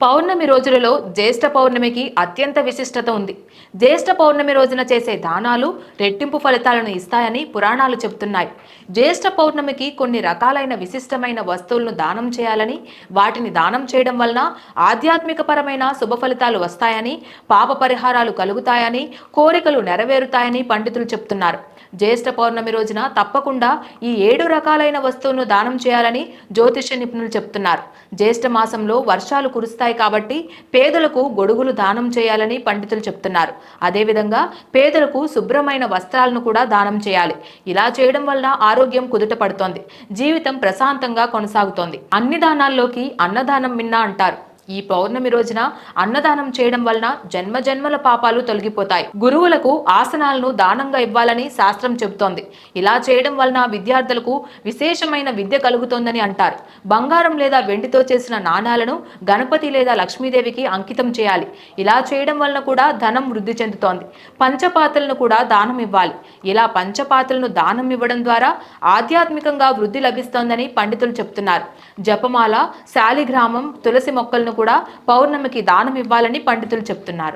పౌర్ణమి రోజులలో జ్యేష్ఠ పౌర్ణమికి అత్యంత విశిష్టత ఉంది. జ్యేష్ఠ పౌర్ణమి రోజున చేసే దానాలు రెట్టింపు ఫలితాలను ఇస్తాయని పురాణాలు చెబుతున్నాయి. జ్యేష్ఠ పౌర్ణమికి కొన్ని రకాలైన విశిష్టమైన వస్తువులను దానం చేయాలని, వాటిని దానం చేయడం వలన ఆధ్యాత్మికపరమైన శుభ ఫలితాలు వస్తాయని, పాప పరిహారాలు కలుగుతాయని, కోరికలు నెరవేరుతాయని పండితులు చెప్తున్నారు. జ్యేష్ఠ పౌర్ణమి రోజున తప్పకుండా ఈ 7 రకాలైన వస్తువులను దానం చేయాలని జ్యోతిష్య నిపుణులు చెప్తున్నారు. జ్యేష్ఠ మాసంలో వర్షాలు కురుస్తాయి కాబట్టి పేదలకు గొడుగులు దానం చేయాలని పండితులు చెప్తున్నారు. అదేవిధంగా పేదలకు శుభ్రమైన వస్త్రాలను కూడా దానం చేయాలి. ఇలా చేయడం వల్ల ఆరోగ్యం కుదుట పడుతోంది, జీవితం ప్రశాంతంగా కొనసాగుతోంది. అన్ని దానాల్లోకి అన్నదానం మిన్న అంటారు. ఈ పౌర్ణమి రోజున అన్నదానం చేయడం వలన జన్మ జన్మల పాపాలు తొలగిపోతాయి. గురువులకు ఆసనాలను దానంగా ఇవ్వాలని శాస్త్రం చెబుతోంది. ఇలా చేయడం వలన విద్యార్థులకు విశేషమైన విద్య కలుగుతోందని అంటారు. బంగారం లేదా వెండితో చేసిన నాణాలను గణపతి లేదా లక్ష్మీదేవికి అంకితం చేయాలి. ఇలా చేయడం వలన కూడా ధనం వృద్ధి చెందుతోంది. పంచపాత్రలను కూడా దానం ఇవ్వాలి. ఇలా పంచపాత్రలను దానం ఇవ్వడం ద్వారా ఆధ్యాత్మికంగా వృద్ధి లభిస్తోందని పండితులు చెప్తున్నారు. జపమాల, శాలిగ్రామం, తులసి మొక్కలను కూడా పౌర్ణమికి దానం ఇవ్వాలని పండితులు చెప్తున్నారు.